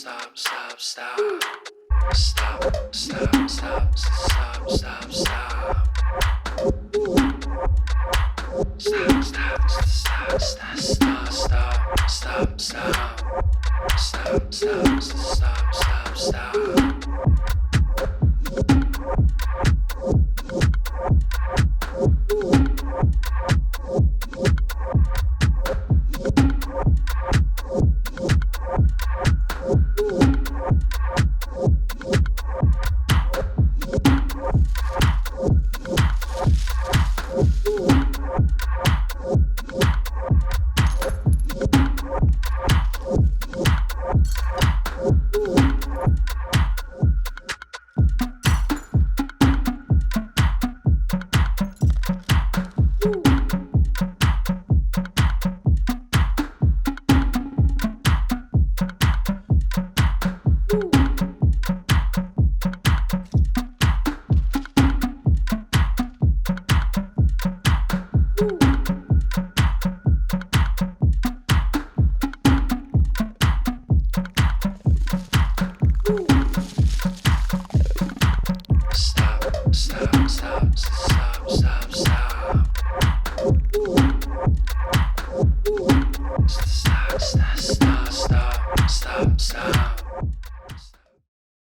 stop, stop, stop. Stop, stop, stop, stop, stop, stop. Stop, stop, stop, stop, stop, stop, stop, stop. Stop, stop, stop, stop, stop. Stop.